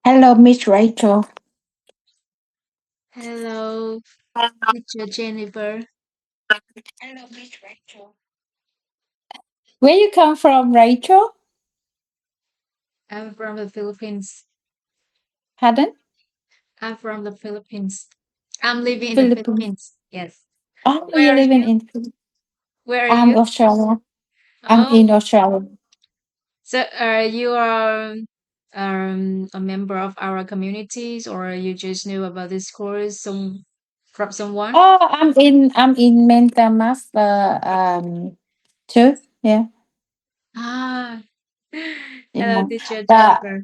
Hello, Miss Rachel. Hello, teacher Jennifer. Hello, Miss Rachel. Where you come from, Rachel? I'm from the Philippines. Pardon? I'm from the Philippines. I'm living in the Philippines. Philippines. Yes. Oh, Where you are living you? in? Where are I'm you? Australia. I'm Oh, in Australia. so you are a member of our communities, or you just knew about this course from someone? Oh, I'm in mental master too. Yeah, Ah, hello, yeah. teacher But Jennifer.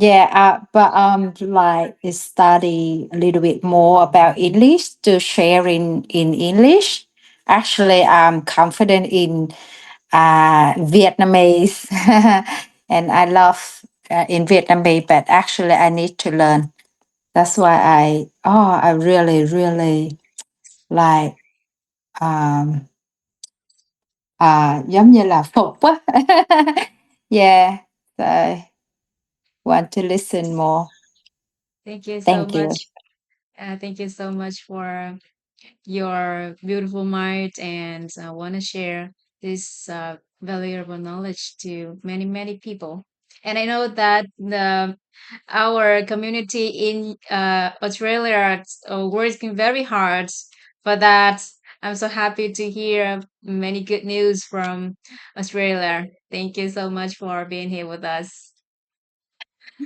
yeah, but like study a little bit more about English to share in English. Actually, I'm confident in Vietnamese, and I love in Vietnamese. But actually, I need to learn. That's why I really really like um giống như là phục á. Yeah, so want to listen more. Thank you so Thank you. much. Thank you so much for your beautiful mind and want to share this valuable knowledge to many people. And I know that the our community in Australia are working very hard for that. I'm so happy to hear many good news from Australia. Thank you so much for being here with us.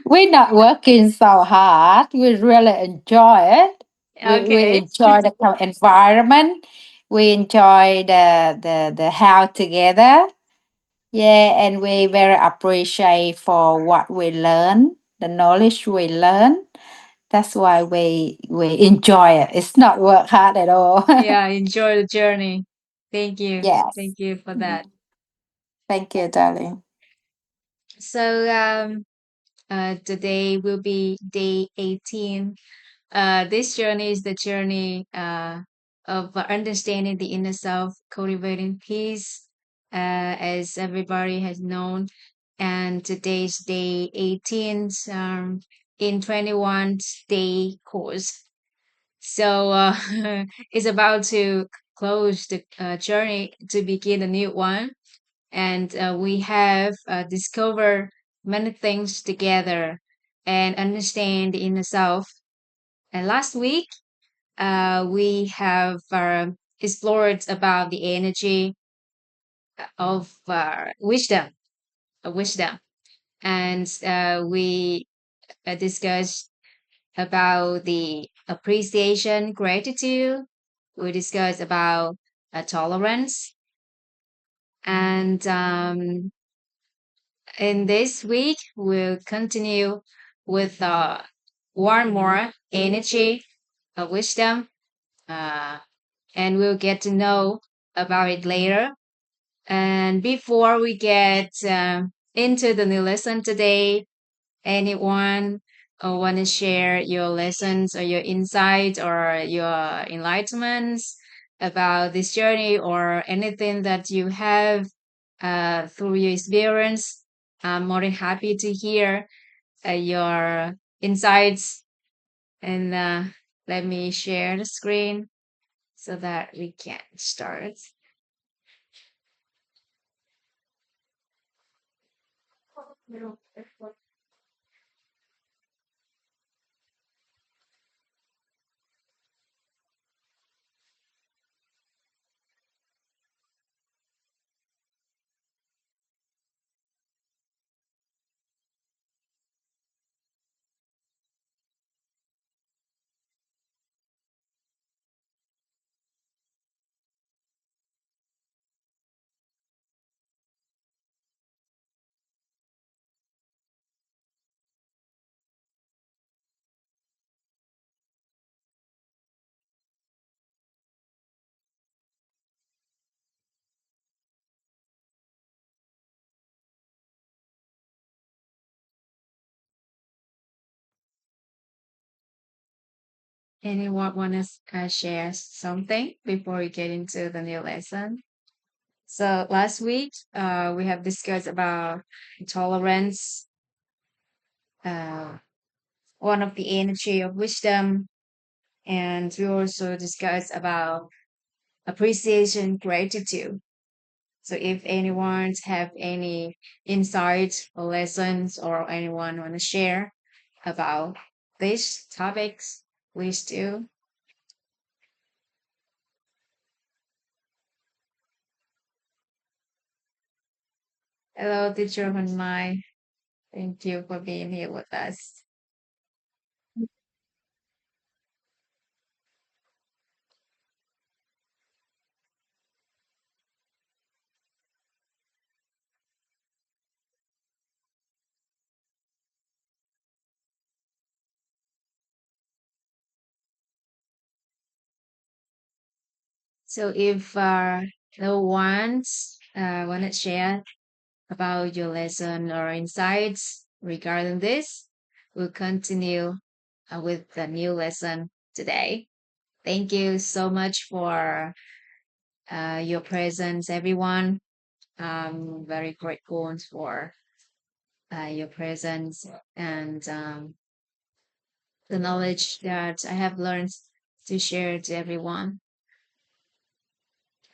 We're not working so hard. We really enjoy it. We Okay. enjoy the environment. We enjoy the house together. Yeah, and we very appreciate for what we learn, the knowledge we learn. That's why we enjoy it. It's not work hard at all. Yeah, enjoy the journey. Thank you. Yes. Thank you for Mhm. that. Thank you, darling. So today will be day 18. This journey is the journey of understanding the inner self, cultivating peace, as everybody has known. And today's day 18 in 21 day course. So it's about to close the journey to begin a new one. And we have discovered many things together and understand the inner self. And last week, we have explored about the energy of wisdom, and we discussed about the appreciation, gratitude. We discussed about tolerance, and in this week, we'll continue with one more energy, wisdom, uh, and we'll get to know about it later. And before we get into the new lesson today, anyone want to share your lessons or your insights or your enlightenments about this journey or anything that you have through your experience? I'm more than happy to hear your insights. And let me share the screen so that we can start. Anyone want to share something before we get into the new lesson? So last week, we have discussed about tolerance, one of the energy of wisdom, and we also discuss about appreciation, gratitude. So if anyone have any insights or lessons or anyone want to share about these topics, please do. Hello, teacher Mai. Thank you for being here with us. So if no one's want to share about your lesson or insights regarding this, we'll continue with the new lesson today. Thank you so much for your presence, everyone. I'm very grateful for your presence and the knowledge that I have learned to share to everyone.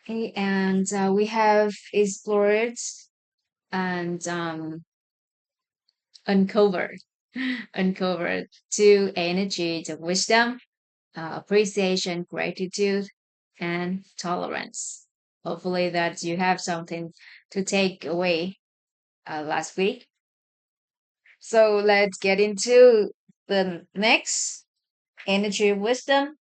Okay, and we have explored and uncovered uncovered two energies of wisdom, appreciation, gratitude, and tolerance. Hopefully that you have something to take away last week. So let's get into the next energy of wisdom,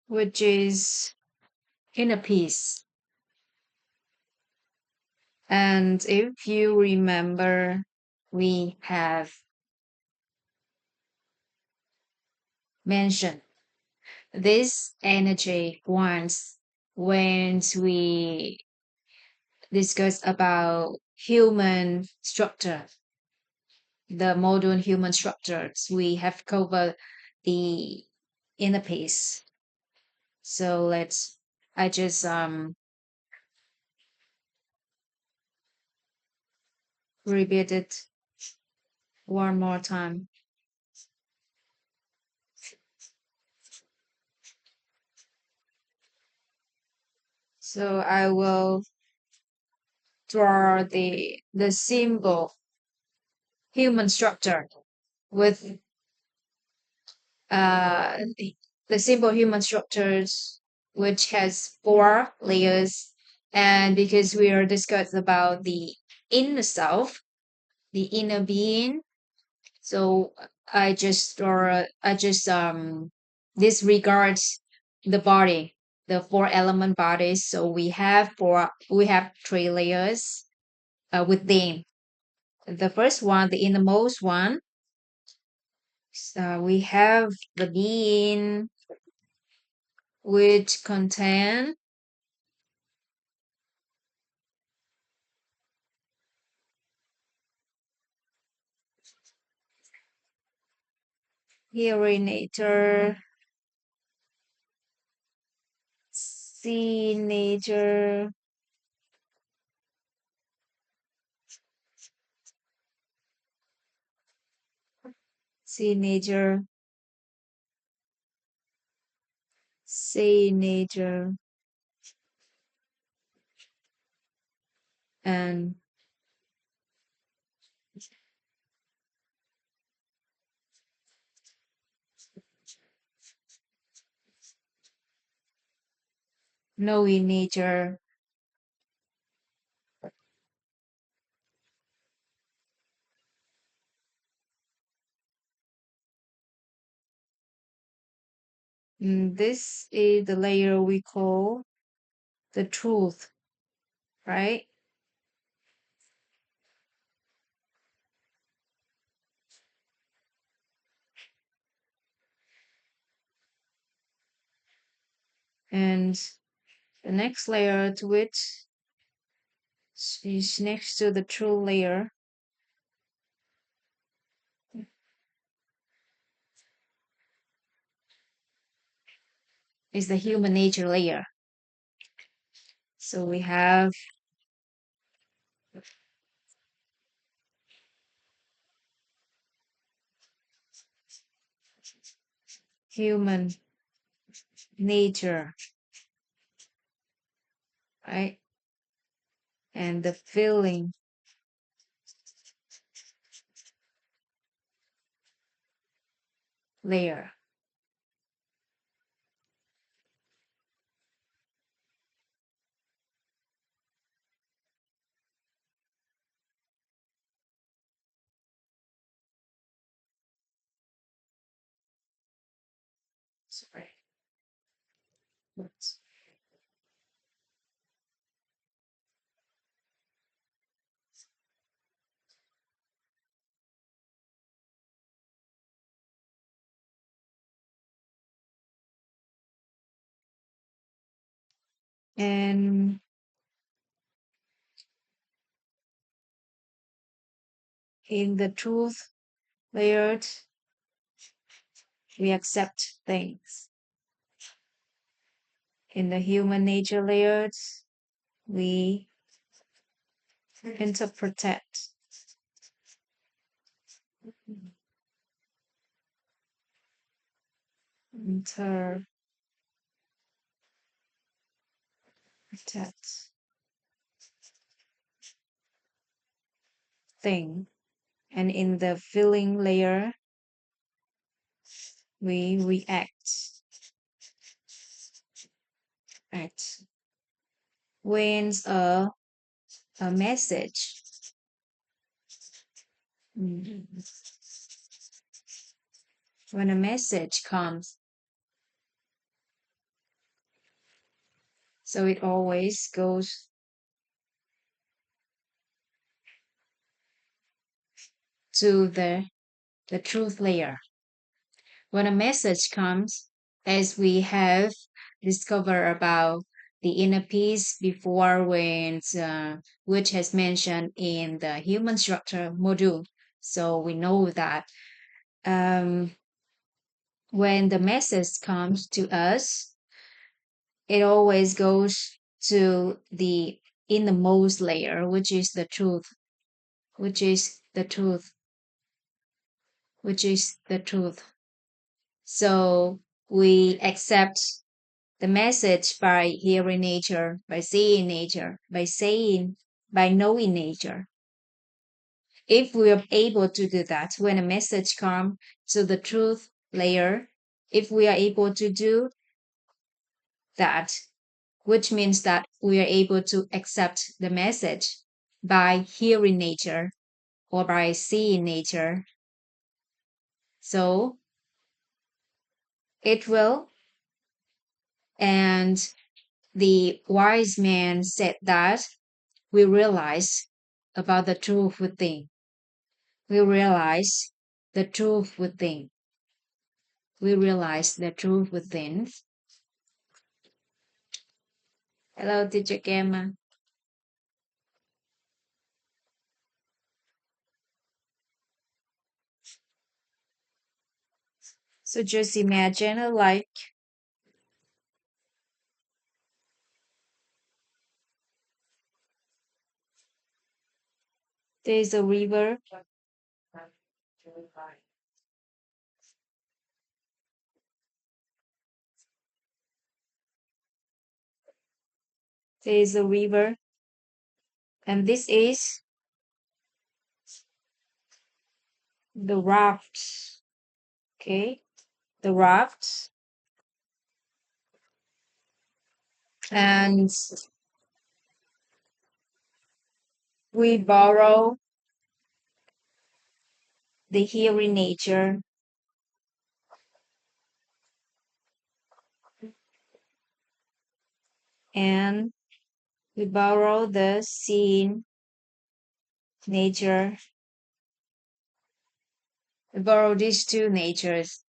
which is inner peace. And if you remember, we have mentioned this energy once when we discussed about human structure, the modern human structures. We have covered the inner peace. So I just repeat it one more time. So I will draw the symbol human structure with the simple human structures, which has four layers. And because we are discussing about the inner self, the inner being, so I just disregards the body, the four element bodies. So we have three layers within. The first one, the innermost one, so we have the being, which contain urinator, signature, signature, signature, and knowing nature. This is the layer we call the truth, right? And the next layer to it is next to the true layer is the human nature layer. So we have human nature, right? And the feeling layer. Sorry. Oops. And in the truth layered, we accept things. In the human nature layered, we interpret, interpret thing. And in the feeling layer, we react. Act. When a message when a message comes, so it always goes to the truth layer. When a message comes, as we have discovered about the inner peace before, which has mentioned in the human structure module, so we know that um, when the message comes to us, it always goes to the innermost layer, which is the truth, which is the truth, which is the truth. So we accept the message by hearing nature, by seeing nature, by knowing nature. If we are able to do that, when a message comes to the truth layer, if we are able to do that, which means that we are able to accept the message by hearing nature or by seeing nature. So it will, and the wise man said that we realize about the truth within. We realize the truth within. We realize the truth within. Hello, teacher Gemma. So just imagine like there's a river. There's a river, and this is the raft. Okay, the raft, and we borrow the hearing nature and we borrow the seeing nature. We borrow these two natures,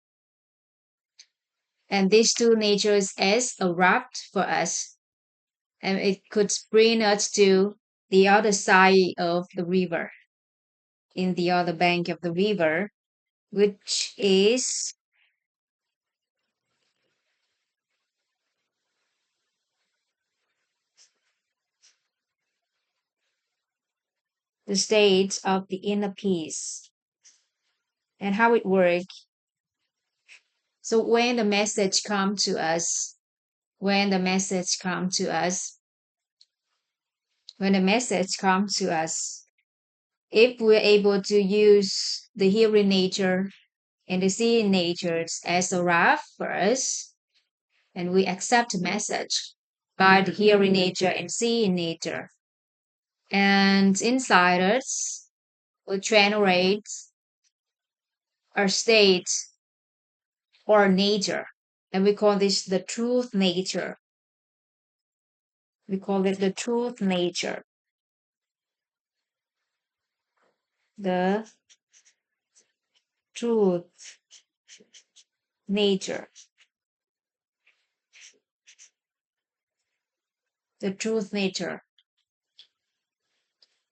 and these two natures as a raft for us, and it could bring us to the other side of the river, in the other bank of the river, which is the state of the inner peace. And how it works. So when the message come to us, when the message come to us, when the message comes to us, if we're able to use the hearing nature and the seeing natures as a raft for us, and we accept the message by the hearing nature and seeing nature, and inside us will generate our state or nature, and we call this the truth nature. We call it the truth nature. The truth nature. The truth nature.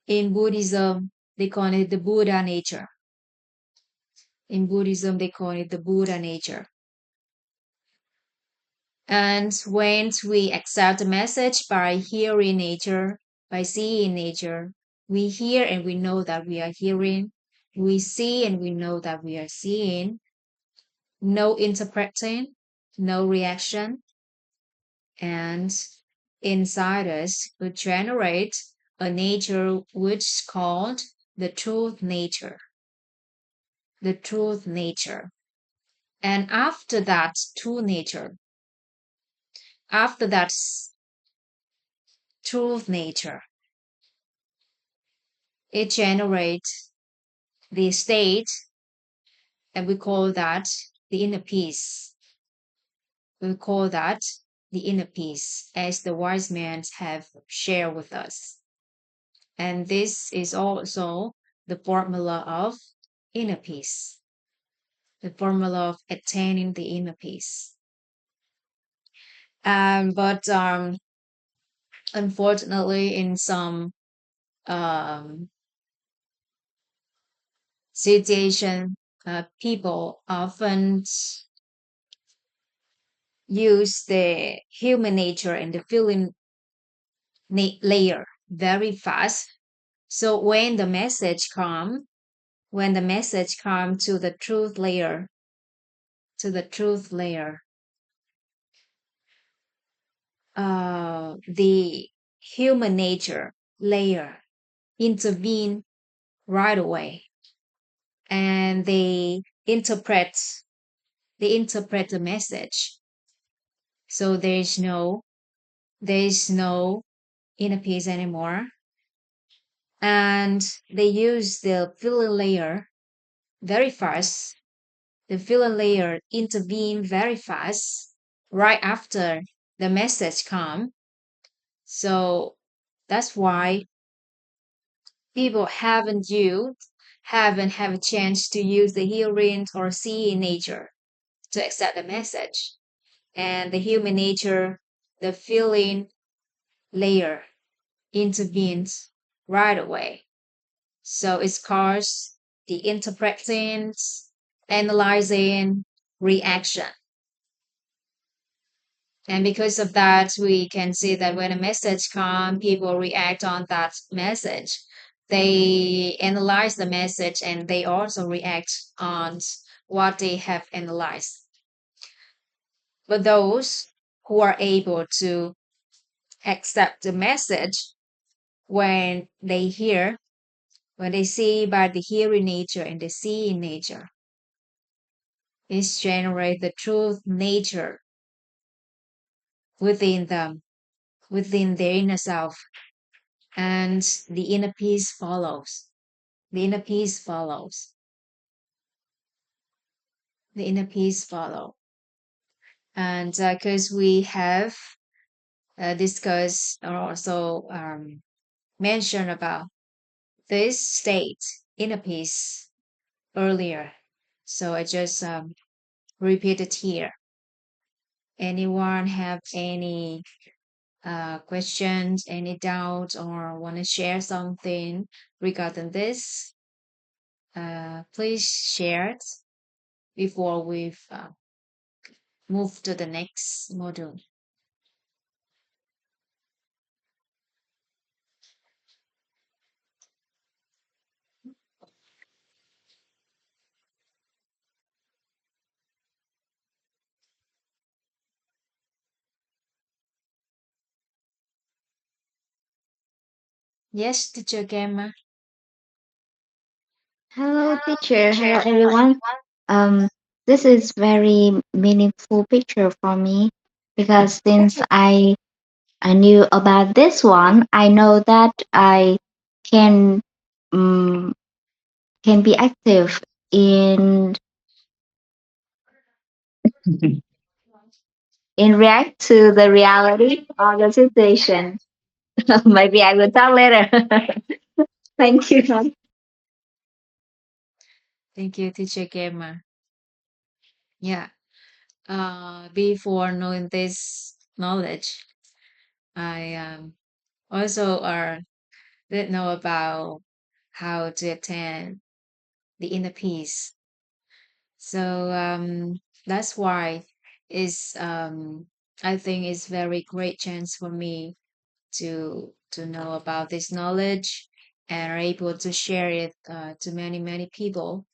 In Buddhism, they call it the Buddha nature. In Buddhism, they call it the Buddha nature. And when we accept the message by hearing nature, by seeing nature, we hear and we know that we are hearing. We see and we know that we are seeing. No interpreting, no reaction. And inside us will generate a nature which is called the truth nature. The truth nature. And after that truth nature, after that truth nature, it generates the state, and we call that the inner peace. We call that the inner peace, as the wise men have shared with us. And this is also the formula of inner peace, the formula of attaining the inner peace. But unfortunately, in some um, situation, people often use the human nature and the feeling layer very fast. So when the message come to the truth layer, to the truth layer, the human nature layer intervene right away, and they interpret the message. So there is no inner peace anymore, and they use the feeling layer very fast. The feeling layer intervene very fast right after the message come. So that's why people haven't have a chance to use the hearing or seeing nature to accept the message. And the human nature, the feeling layer intervenes right away. So it causes the interpreting, analyzing, reaction. And because of that, we can see that when a message comes, people react on that message. They analyze the message and they also react on what they have analyzed. But those who are able to accept the message when they hear, when they see by the hearing nature and the seeing nature, is generate the truth nature within them, within their inner self, and the inner peace follows. The inner peace follows. The inner peace follow. And because we have discuss or also mention about this state, inner peace, earlier. So I just repeat it here. Anyone have any questions, any doubts, or want to share something regarding this? Please share it before we move to the next module. Yes, teacher Gemma. Hello, teacher. Hello, everyone. Um, this is very meaningful picture for me because since I knew about this one, I know that I can um, can be active in react to the reality of the situation. Maybe I will talk later. Thank you. Thank you, teacher Gemma. Yeah. Before knowing this knowledge, I also did know about how to attain the inner peace. So that's why is I think it's very great chance for me to know about this knowledge and are able to share it to many people.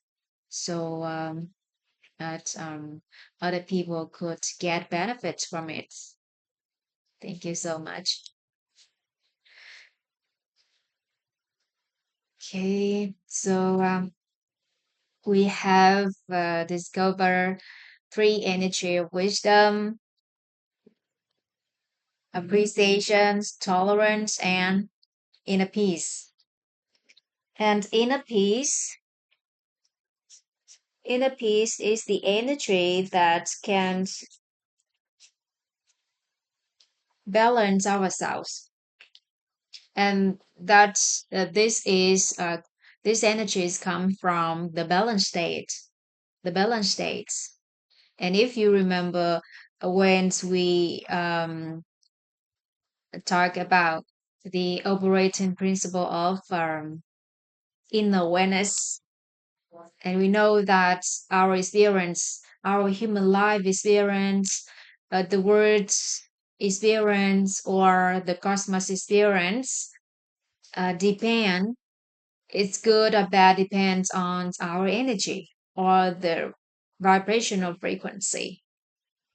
So that other people could get benefits from it. Thank you so much. Okay, so we have discovered three energy of wisdom, appreciation, tolerance, and inner peace. And inner peace is the energy that can balance ourselves, and that's this energies come from the balance state, the balance states. And if you remember, when we talk about the operating principle of inner awareness, and we know that our experience, our human life experience, the world's experience, or the cosmos experience depend, it's good or bad depends on our energy or the vibrational frequency.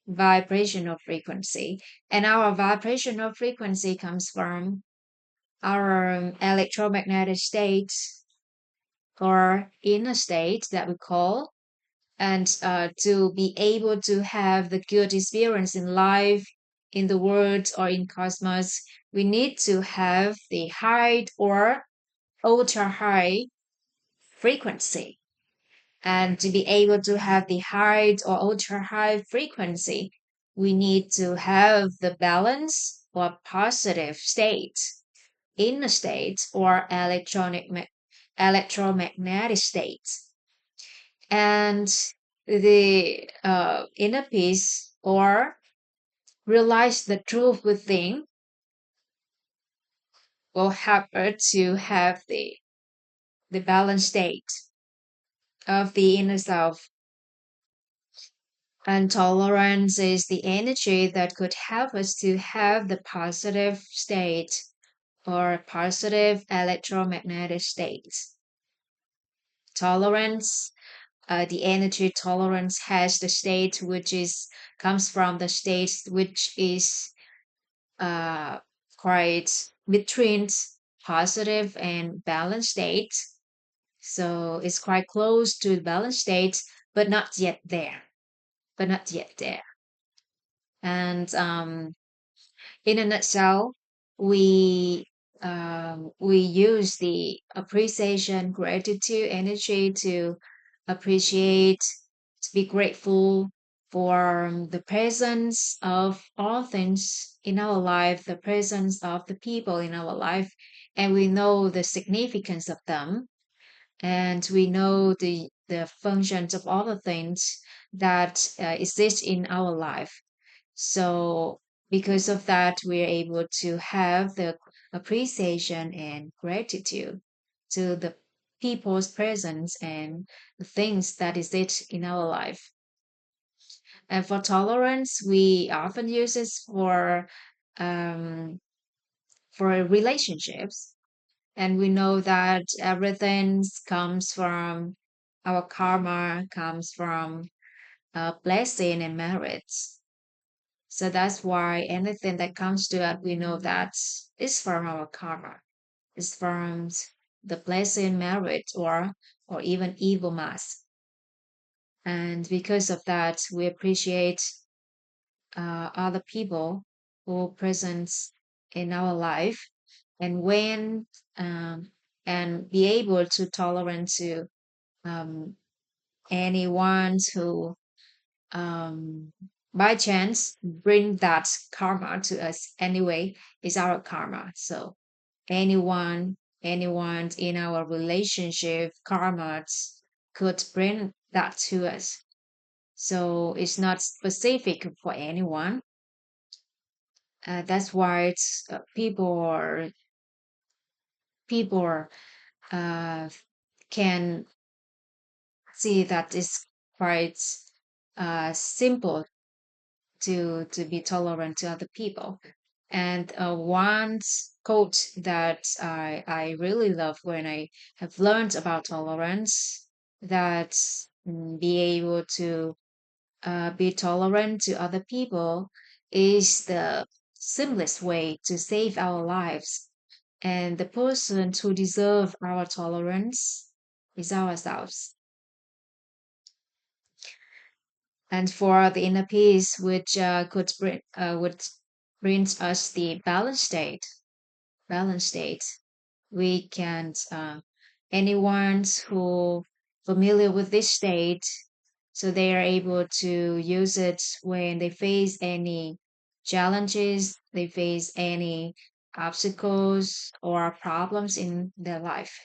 Vibrational frequency. And our vibrational frequency comes from our electromagnetic state or inner state that we call. And to be able to have the good experience in life, in the world, or in cosmos, we need to have the high or ultra high frequency. And to be able to have the high or ultra high frequency, we need to have the balance or positive state, inner state, or electromagnetic state. And the inner peace or realize the truth within will help her to have the balanced state of the inner self. And tolerance is the energy that could help us to have the positive state or positive electromagnetic state. Tolerance, the energy tolerance has the state which is comes from the state which is uh, quite between positive and balanced state. So it's quite close to the balanced state, but not yet there. But not yet there. And in a nutshell, we use the appreciation, gratitude energy to appreciate, to be grateful, for the presence of all things in our life, the presence of the people in our life, and we know the significance of them, and we know the functions of all the things that exist in our life. So because of that, we're able to have the appreciation and gratitude to the people's presence and the things that exist in our life. And for tolerance, we often use it um, for relationships, and we know that everything comes from our karma, comes from blessing and merits. So that's why anything that comes to us, we know that is from our karma, is from the blessing, merit, or even evil mass. And because of that, we appreciate other people who present in our life, and when um, and be able to tolerate to um, anyone who um, by chance bring that karma to us anyway is our karma. So anyone in our relationship karma could bring that to us. So it's not specific for anyone. That's why people uh, can see that it's quite simple to be tolerant to other people. And one quote that I really love when I have learned about tolerance, that be able to be tolerant to other people is the simplest way to save our lives. And the person who deserve our tolerance is ourselves. And for the inner peace, which could bring would brings us the balanced state, we can anyone who familiar with this state, so they are able to use it when they face any challenges, they face any obstacles or problems in their life.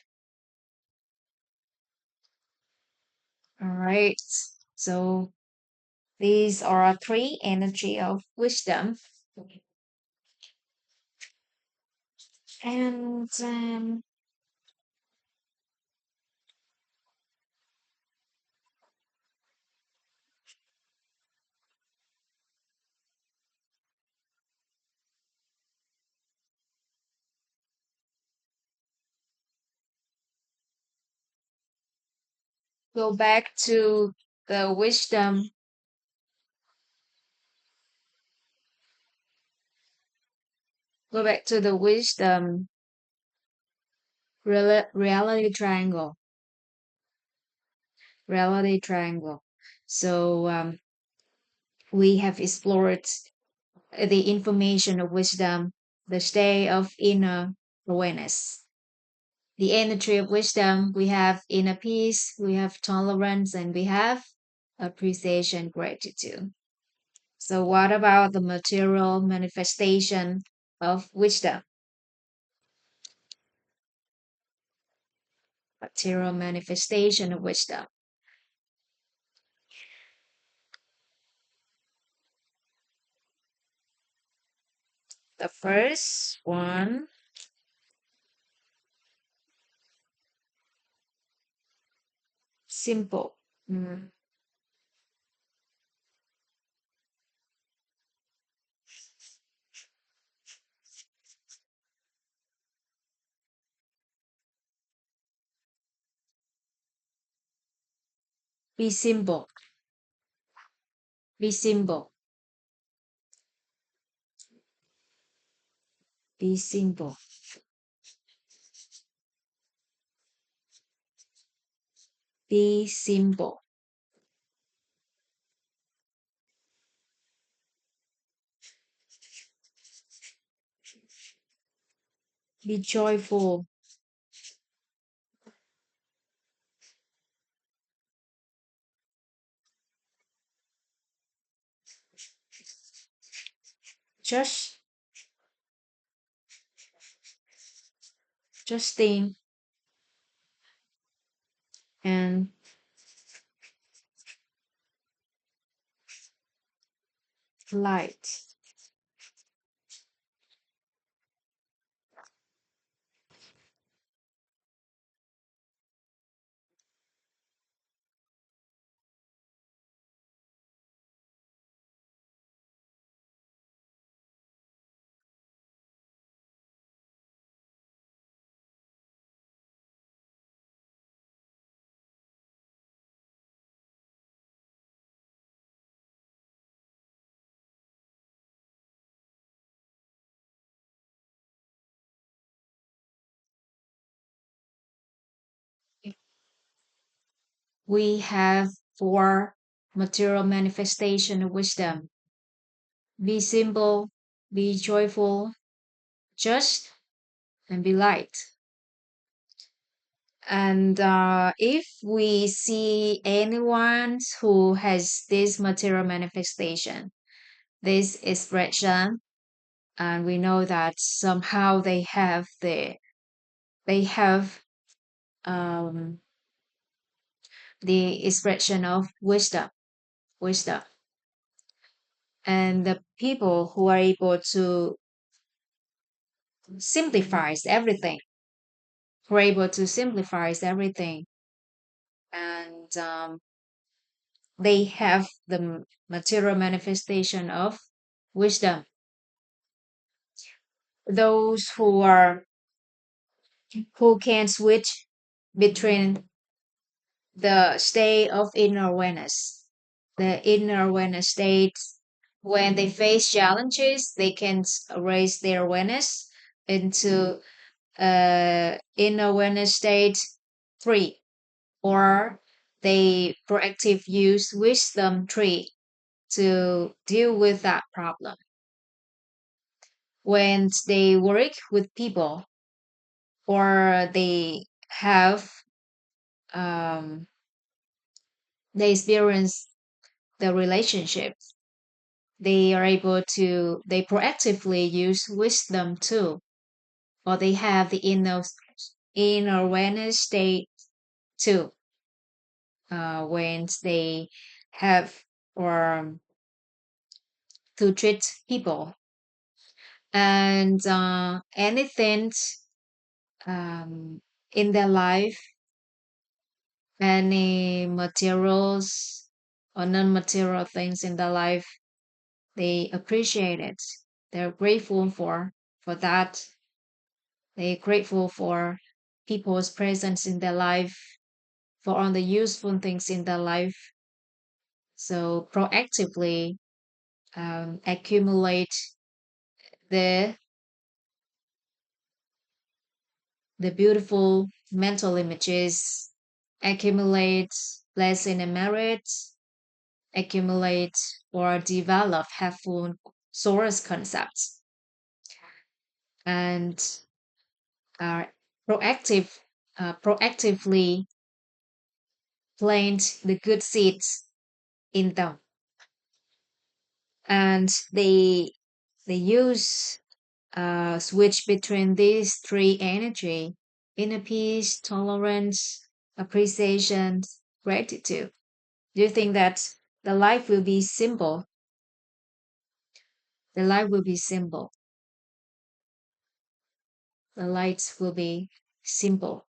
All right. So these are three energy of wisdom. And go back to the wisdom. Go back to the wisdom reality triangle. Reality triangle. So we have explored the information of wisdom, the state of inner awareness. The energy of wisdom, we have inner peace, we have tolerance, and we have appreciation, gratitude. So, what about the material manifestation of wisdom? Material manifestation of wisdom. The first one, simple. Mm. Be simple. Be simple. Be simple. Be simple. Be joyful. just think and light. We have four material manifestation of wisdom. Be simple, be joyful, just, and be light. And if we see anyone who has this material manifestation, this expression, and we know that somehow they have um, the expression of wisdom, and the people who are able to simplify everything, and they have the material manifestation of wisdom. Those who can switch between the state of inner awareness, the inner awareness state. When they face challenges, they can raise their awareness into inner awareness state 3, or they proactive use wisdom 3 to deal with that problem. When they work with people, or um, they experience the relationship, they proactively use wisdom too, or they have the inner awareness state too, when they have or to treat people, and anything um, in their life, any materials or non-material things in their life, they appreciate it. They're grateful for that. They're grateful for people's presence in their life, for all the useful things in their life. So proactively accumulate the beautiful mental images, accumulate blessing and merit, accumulate or develop helpful source concepts, and are proactively plant the good seeds in them, and they use switch between these three energy: inner peace, tolerance, appreciation, gratitude. Do you think that the life will be simple? The life will be simple. The light will be simple.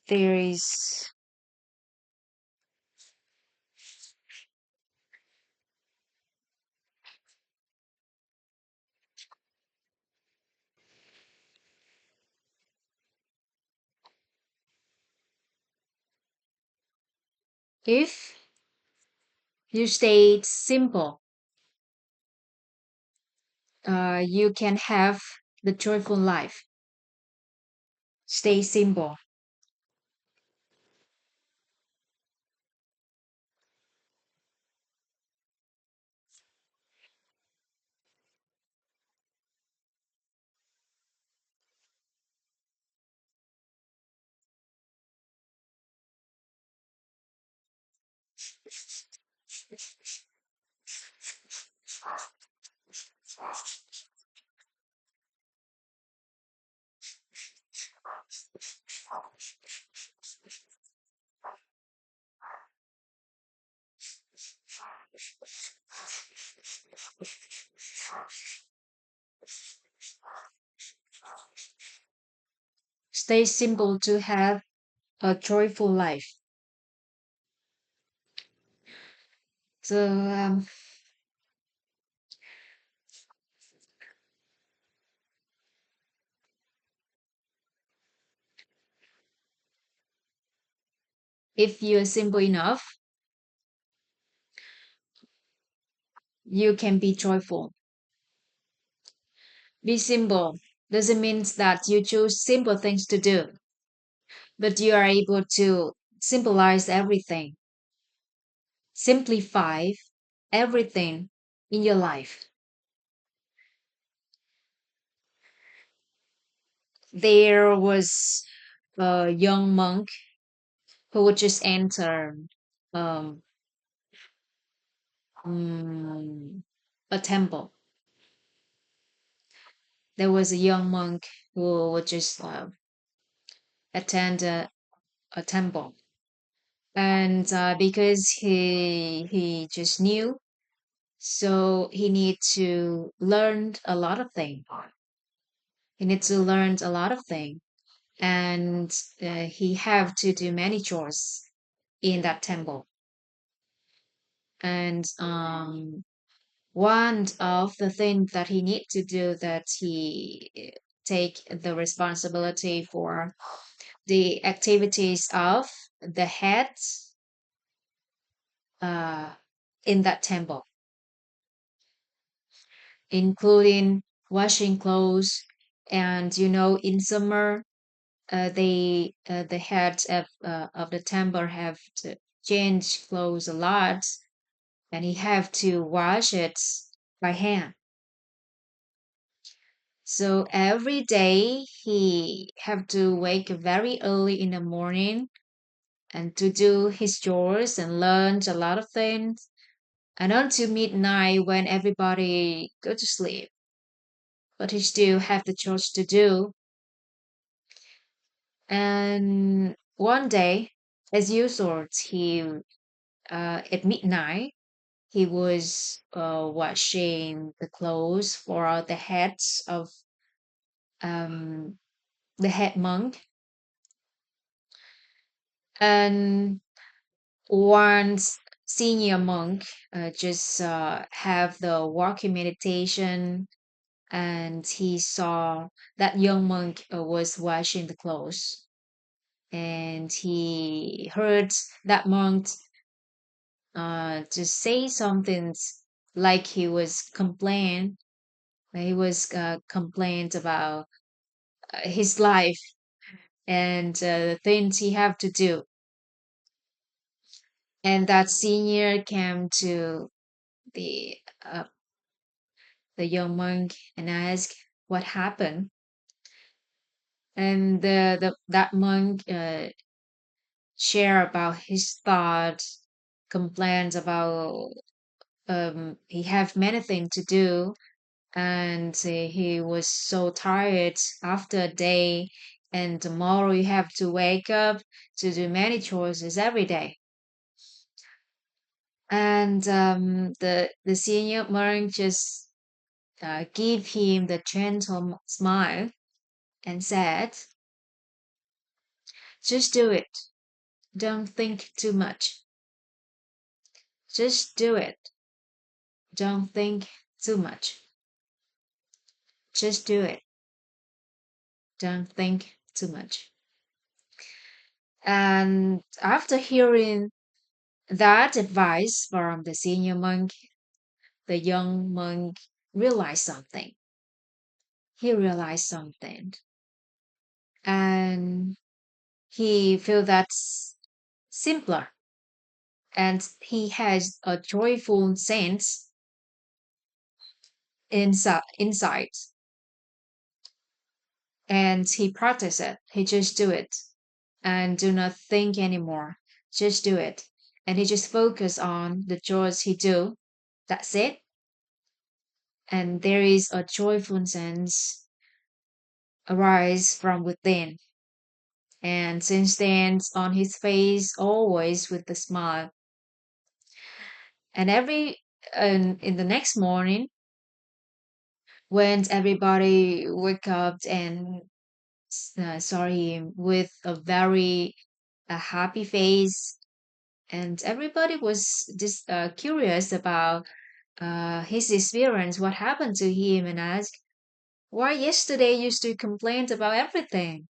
There is, if you stay simple, you can have the joyful life. Stay simple. Stay simple to have a joyful life. So, if you're simple enough, you can be joyful. Be simple doesn't mean that you choose simple things to do, but you are able to symbolize everything, simplify everything in your life. There was a young monk who would just enter um, mm, a temple. There was a young monk who would just attend a temple, and because he just knew, so he need to learn a lot of things. He needs to learn a lot of things, and he have to do many chores in that temple. And one of the things that he need to do, that he take the responsibility for the activities of the heads uh, in that temple, including washing clothes. And in summer, the heads of the temple have to change clothes a lot, and he have to wash it by hand. So every day he have to wake very early in the morning and to do his chores and learn a lot of things. And until midnight when everybody go to sleep, but he still have the chores to do. And one day, as usual, he at midnight he was washing the clothes for the heads of um, the head monk. And one senior monk just have the walking meditation, and he saw that young monk was washing the clothes, and he heard that monk to say something like he was complained about his life and the things he have to do. And that senior came to the uh, the young monk and asked what happened. And that monk share about his thoughts, complaints about he have many things to do, and he was so tired after a day, and tomorrow you have to wake up to do many chores every day. And the senior monk just gave him the gentle smile and said, "Just do it. Don't think too much. Just do it. Don't think too much. Just do it. Don't think too much." And after hearing that advice from the senior monk, the young monk realized something. He realized something. And he felt that's simpler. And he has a joyful sense inside. And he practice it. He just do it and do not think anymore. Just do it. and he just focus on the chores he do. That's it. And there is a joyful sense arise from within. And since then, on his face, always with a smile. And in the next morning, when everybody wake up and saw him with a very happy face, and everybody was just curious about his experience, what happened to him, and asked, why yesterday you used to complain about everything,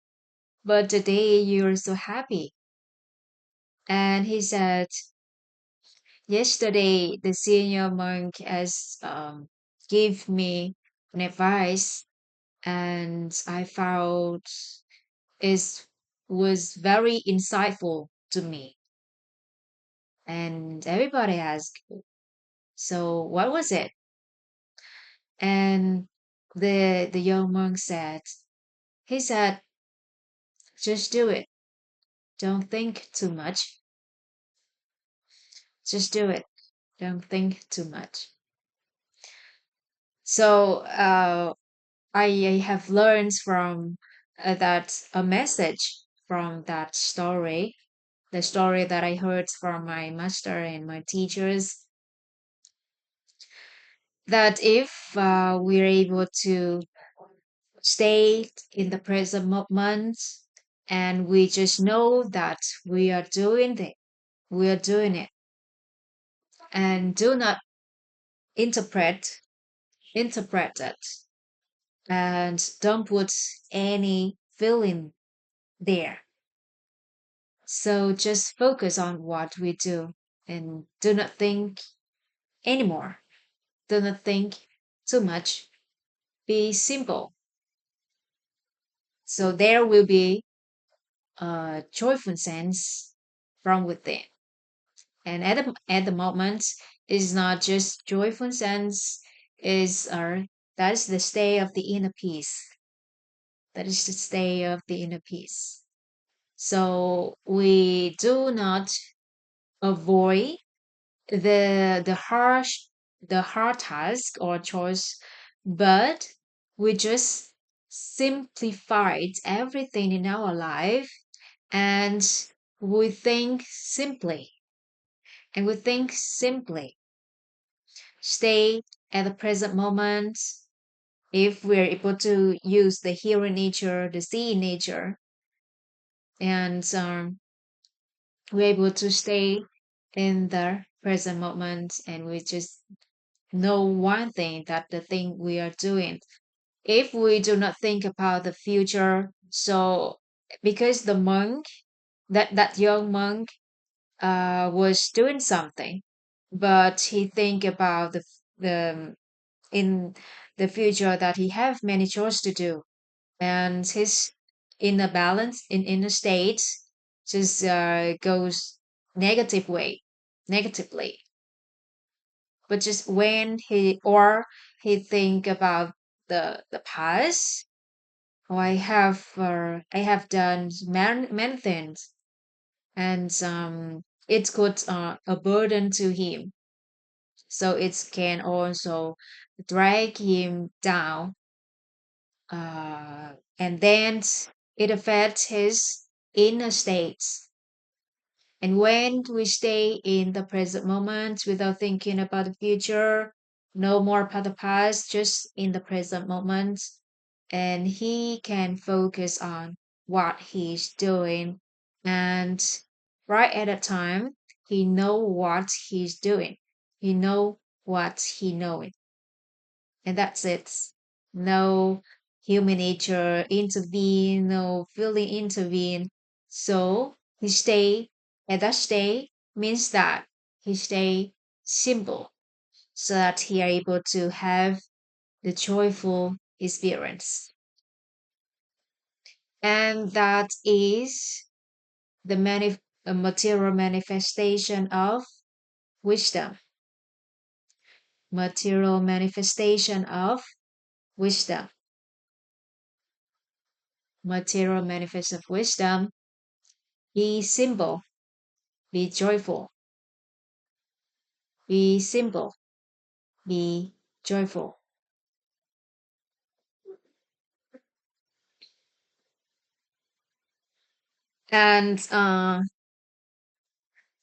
but today you're so happy? And he said, yesterday the senior monk has give me an advice, and I found it was very insightful to me. And everybody asked, so what was it? And the young monk said, he said, just do it. Don't think too much. Just do it. Don't think too much. So I have learned from that a message from that story, the story that I heard from my master and my teachers, that if we're able to stay in the present moment, and we just know that we are doing it, and do not interpret it, and don't put any feeling there. So just focus on what we do, and do not think anymore. Do not think too much. Be simple. So there will be a joyful sense from within. And at the moment, it's not just joyful sense, is that is the state of the inner peace. That is the state of the inner peace. So we do not avoid the hard task or choice, but we just simplified everything in our life, and we think simply, stay at the present moment. If we're able to use the hearing nature, the seeing nature, and we're able to stay in the present moment, and we just know one thing, that the thing we are doing, if we do not think about the future. So because the monk, that young monk was doing something, but he think about the in the future, that he have many chores to do, and his inner balance in inner state just goes negatively. But just when he think about the past, oh, I have done many things, and it could a burden to him, so it can also drag him down, and then it affects his inner states. And when we stay in the present moment without thinking about the future, no more about the past, just in the present moment, and he can focus on what he's doing. And right at that time, he know what he's doing. He know what he knowing. And that's it. No human nature intervene, no feeling intervene. So he stay at that state means that he stay simple, so that he are able to have the joyful experience. And that is the material manifestation of wisdom. Material manifestation of wisdom. Material manifest of wisdom. Be simple, be joyful. be simple, be joyful. And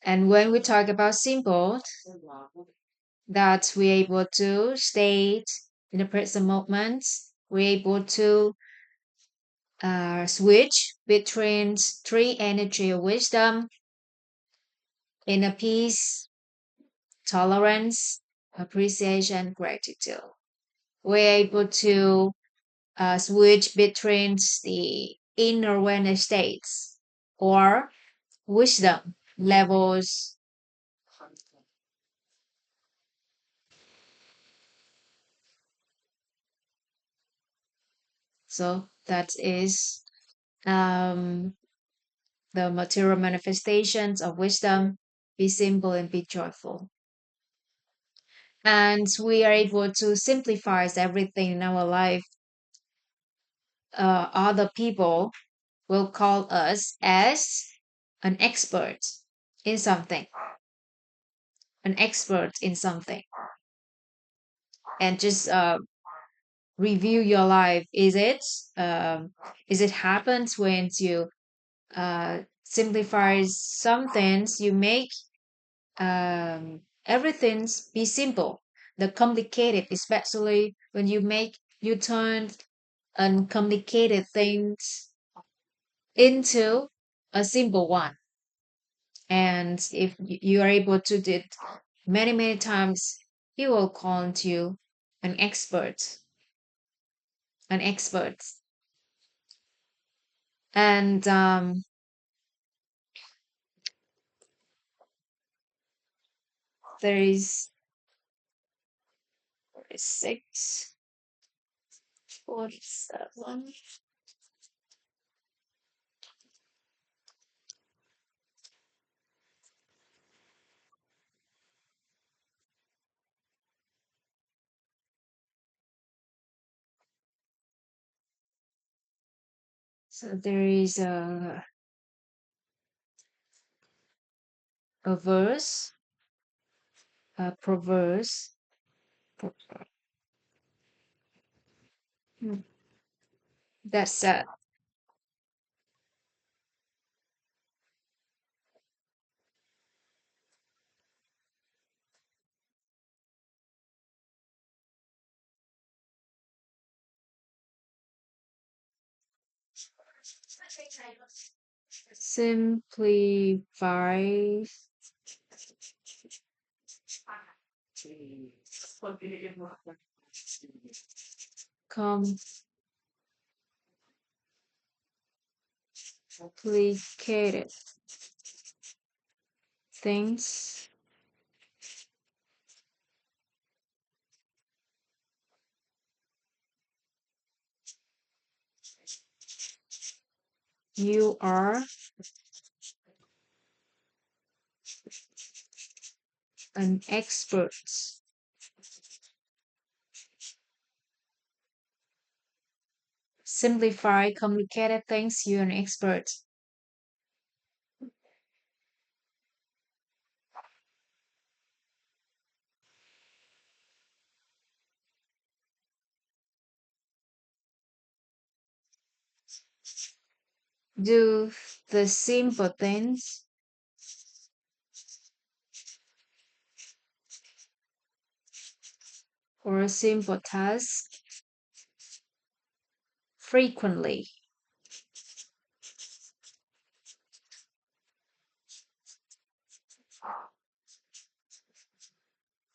when we talk about simple, that we're able to stay in the present moment, we're able to switch between three energy of wisdom: inner peace, tolerance, appreciation, gratitude. We're able to switch between the inner awareness states or wisdom levels. So that is um, the material manifestations of wisdom. Be simple and be joyful. And we are able to simplify everything in our life. Other people will call us as an expert in something, an expert in something. And just review your life. Is it happens when you simplify some things, you make everything's be simple. The complicated, especially when you turn uncomplicated things into a simple one. And if you are able to do it many times, he will call you an expert, an expert. And there is 46, 47. So there is a verse, a proverse. Hmm. That said, simplify complicated things. You are an expert. Simplify complicated things. You're an expert. Do the simple things or a simple task frequently.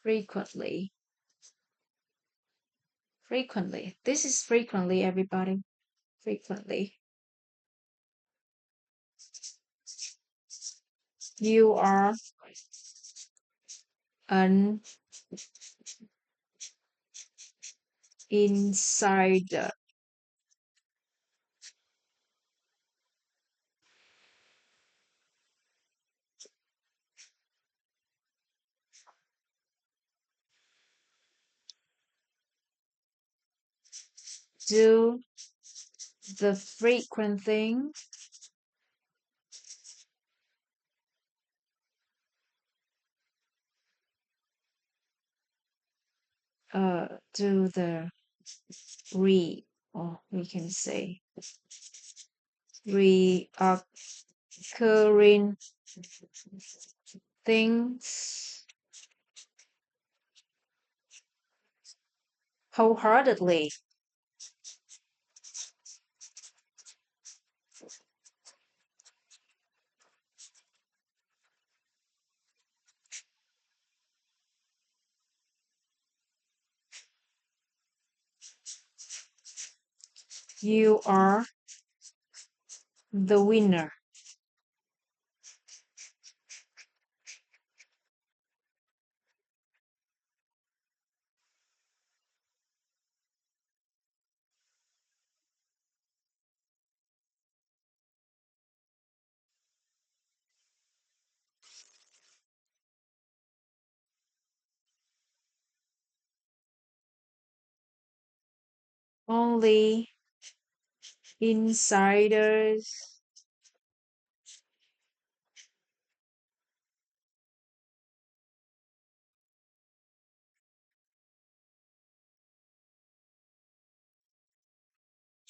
Frequently. Frequently. This is frequently, everybody. Frequently. You are an insider. Do the frequent thing do the re, or we can say reoccurring things wholeheartedly. You are the winner. Only insiders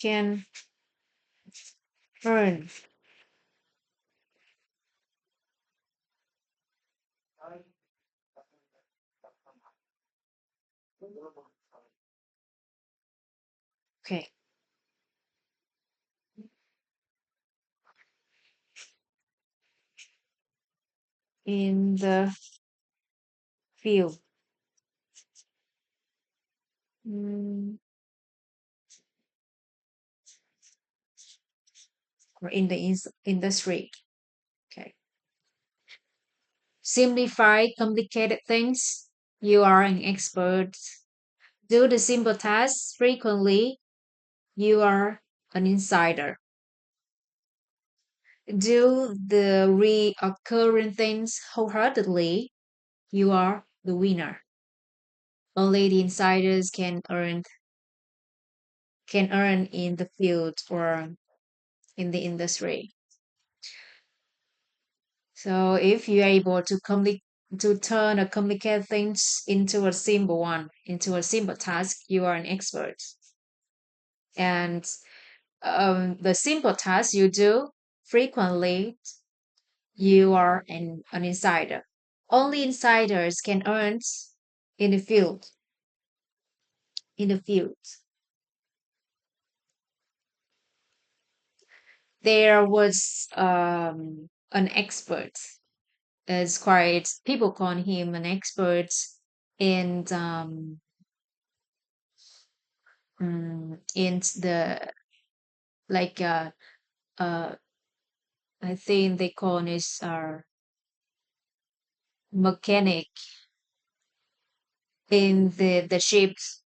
can earn. Okay, in the field. Mm, or in the industry. Okay. Simplify complicated things. You are an expert. Do the simple tasks frequently. You are an insider. Do the reoccurring things wholeheartedly. You are the winner. Only the insiders can earn in the field or in the industry. So if you're able to turn a complicated things into a simple one, into a simple task, you are an expert. And the simple tasks you do frequently, you are an insider. Only insiders can earn in the field. In the field, there was an expert. It's quite people call him an expert in in the like uh I think they call this mechanic in the ships,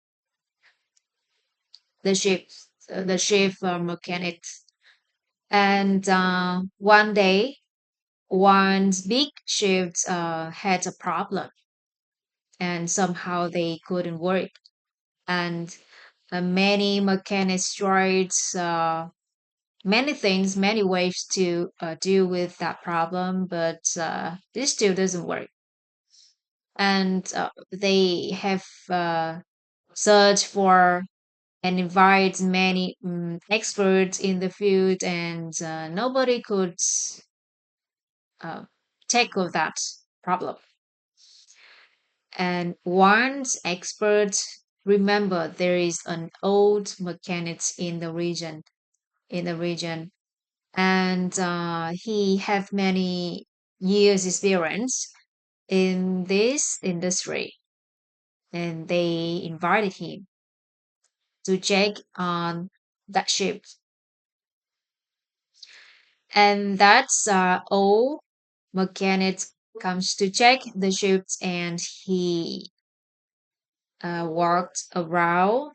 the ship mechanics. And one day, one big ship had a problem, and somehow they couldn't work. And many mechanics tried many things, many ways to deal with that problem, but this still doesn't work. And they have searched for and invite many experts in the field, and nobody could uh, tackle that problem. And once expert remember there is an old mechanic in the region, and he have many years experience in this industry, and they invited him to check on that ship. And that's all mechanic comes to check the ships, and he walked around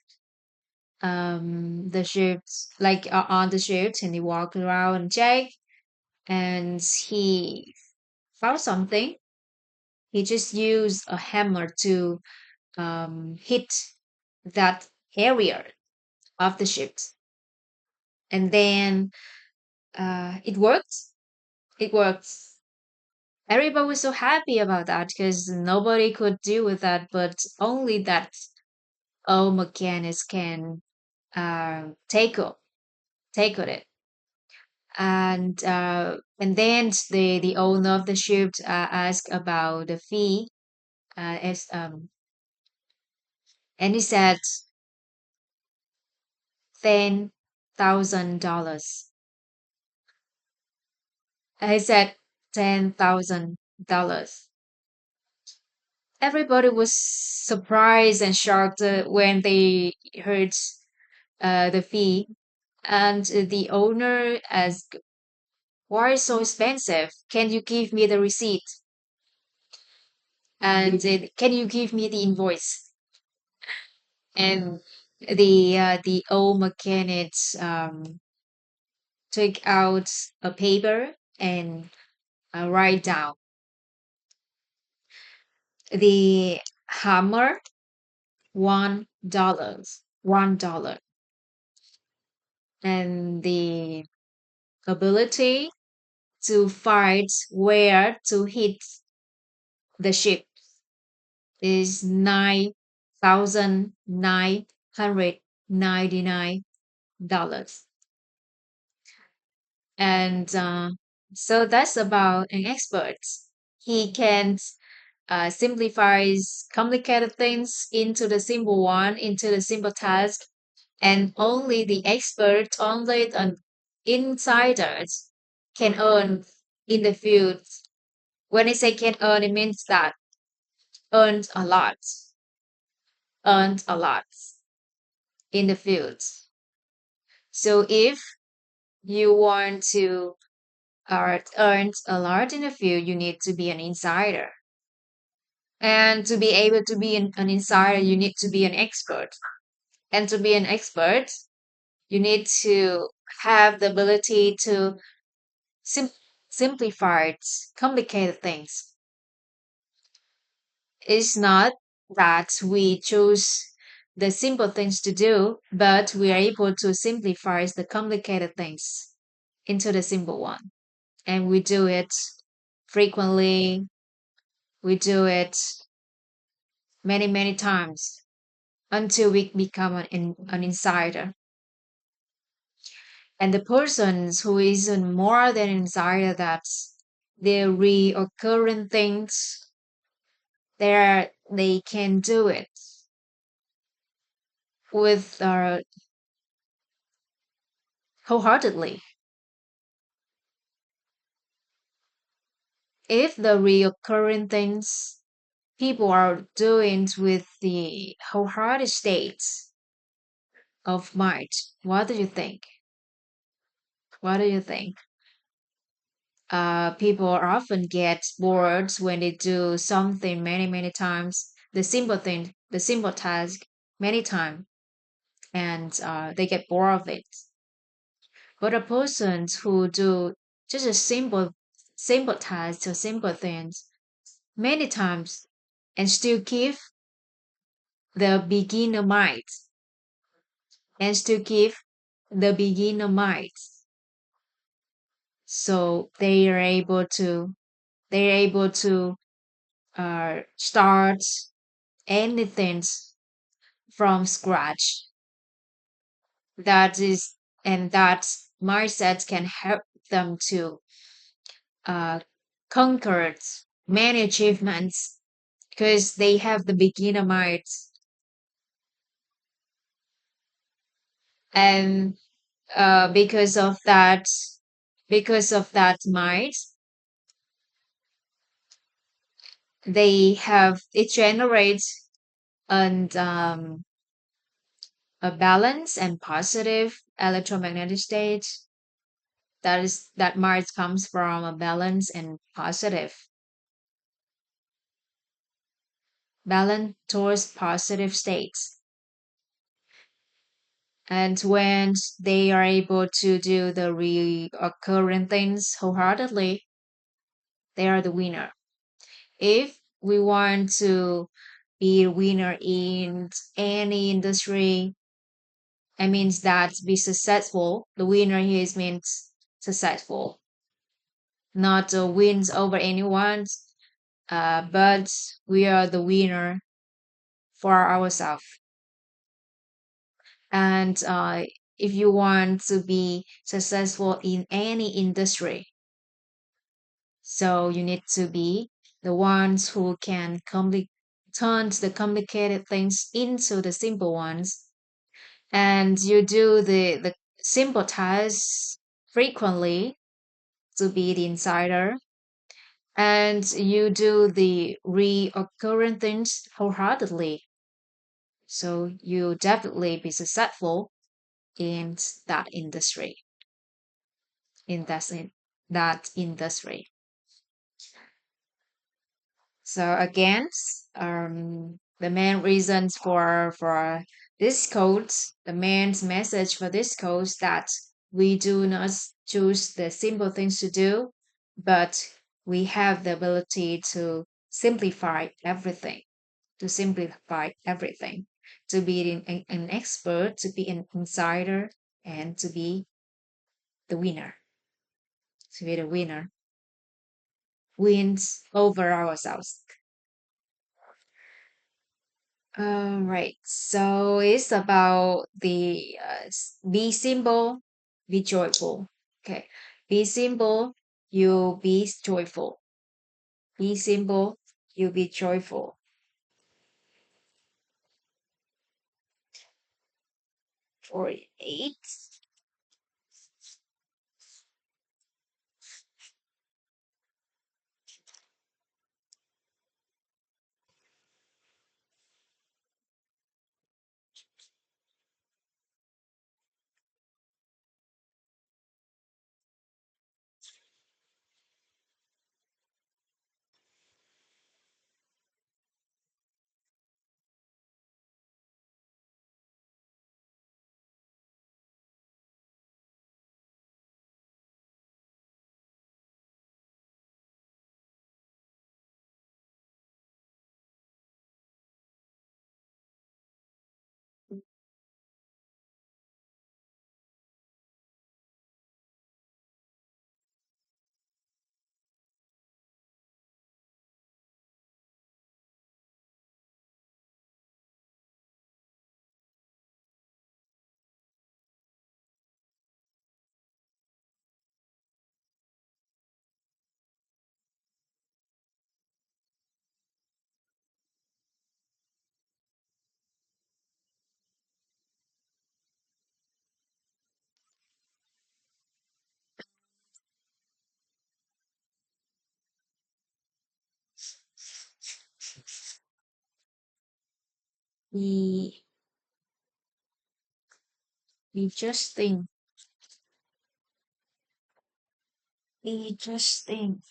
the ships, like on the ships, and he walked around and checked, and he found something. He just used a hammer to hit that area of the ships, and then it worked. It worked. Everybody was so happy about that because nobody could deal with that, but only that all mechanics can take on it. And then the owner of the ship asked about the fee, as and he said $10,000. He said $10,000. Everybody was surprised and shocked when they heard the fee, and the owner asked, "Why so expensive? Can you give me the receipt? And can you give me the invoice?" And the old mechanics took out a paper and write down the hammer $1, and the ability to find where to hit the ship is $9,999. And so that's about an expert. He can simplifies complicated things into the simple one, into the simple task, and only the expert, only the insiders can earn in the field. When I say can earn, it means that earned a lot, earned a lot in the field. So if you want to earn a lot in the field, you need to be an insider. And to be able to be an insider, you need to be an expert. And to be an expert, you need to have the ability to sim- simplify complicated things. It's not that we choose the simple things to do, but we are able to simplify the complicated things into the simple one. And we do it frequently, we do it many, many times until we become an insider. And the persons who isn't more than insider, that the reoccurring things, they can do it with wholeheartedly. If the reoccurring things people are doing with the wholehearted state of mind, what do you think? What do you think? People often get bored when they do something many, many times, the simple thing, the simple task, many times, and they get bored of it. But a person who do just a simple task or simple things many times and still keep the beginner mind and still keep the beginner mind, so they are able to start anything from scratch. That is, and that mindset can help them to uh, conquer many achievements because they have the beginner mind. And because of that mind, it generates and a balance and positive electromagnetic state. That mind comes from a balance and balance towards positive states. And when they are able to do the reoccurring things wholeheartedly, they are the winner. If we want to be a winner in any industry, it means that be successful. The winner here means successful, not wins over anyone, but we are the winner for ourselves. And if you want to be successful in any industry, so you need to be the ones who can turn the complicated things into the simple ones, and you do the simple tasks frequently to be the insider, and you do the reoccurring things wholeheartedly, so you definitely be successful in that industry, in that industry. So again, the main reasons for this code, the main message for this code is that we do not choose the simple things to do, but we have the ability to simplify everything, to simplify everything, to be an expert, to be an insider, and to be the winner, to be the winner, wins over ourselves. Right. So it's about the be simple, be joyful. Okay. Be simple, you be joyful. Be simple, you be joyful. 48. Be be just think. Be just think.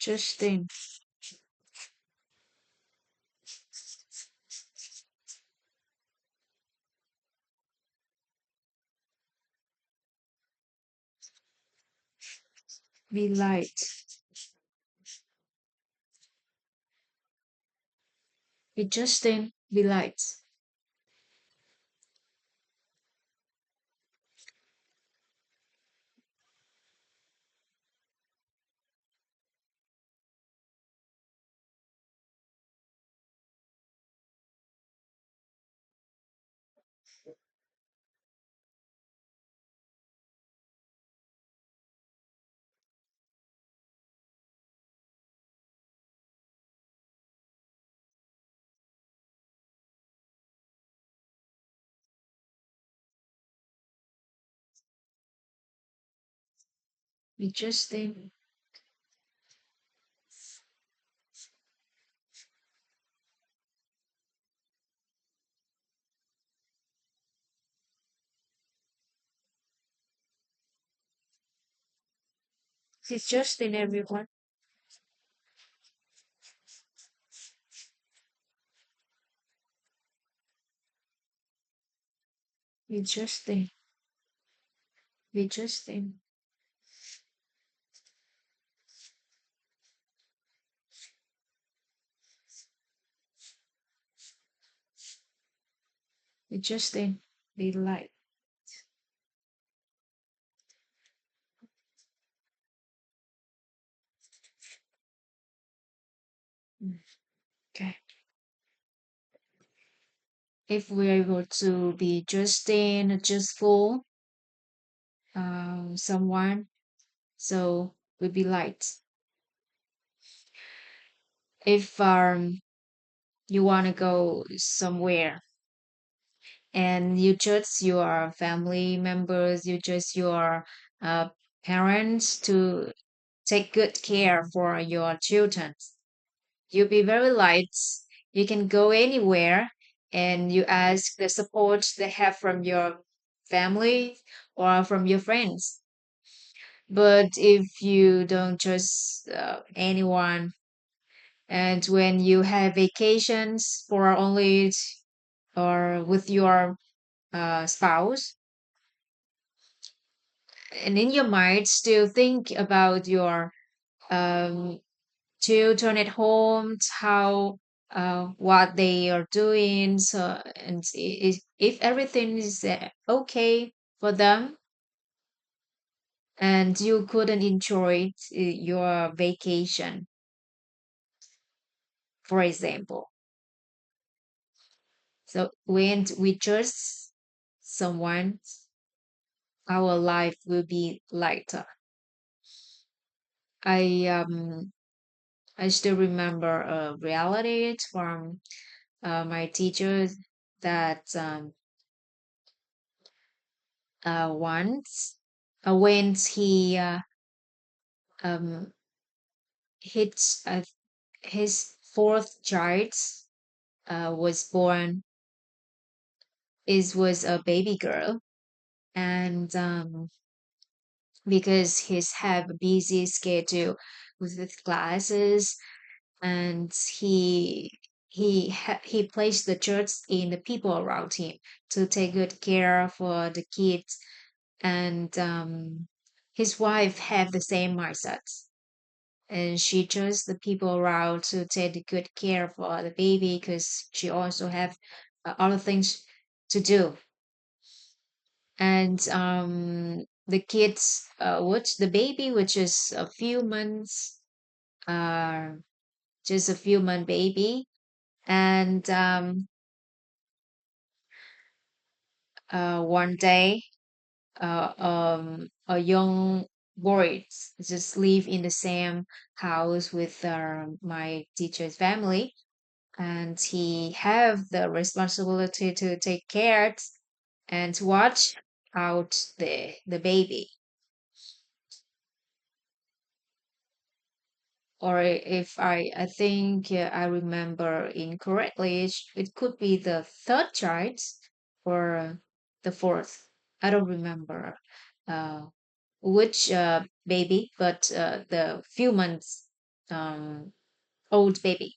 Just think. Be light. Be just think. Be light. Be just think. Be just in everyone. Be just think. Be just think. It just then be light. Mm, okay. If we're able to be just full someone, so we'll be light. If you want to go somewhere and you just your family members, you just your uh, parents to take good care for your children, you'll be very light. You can go anywhere and you ask the support they have from your family or from your friends. But if you don't trust anyone, and when you have vacations for only or with your spouse, and in your mind still think about your um, children at home, how what they are doing, so and if everything is okay for them, and you couldn't enjoy your vacation, for example. So when we trust someone, our life will be lighter. I still remember a reality from my teacher that once when he um, hit his fourth child was born, it was a baby girl, and because he's have a busy schedule with his classes, and he placed the church in the people around him to take good care for the kids, and his wife had the same mindset, and she chose the people around to take good care for the baby because she also have other things to do, and the kids which the baby which is a few months uh just a few month baby, and one day a young boy just live in the same house with my teacher's family, and he have the responsibility to take care and to watch out the baby. Or if I think I remember incorrectly, it could be the third child or the fourth. I don't remember uh, which baby, but the few months um, old baby,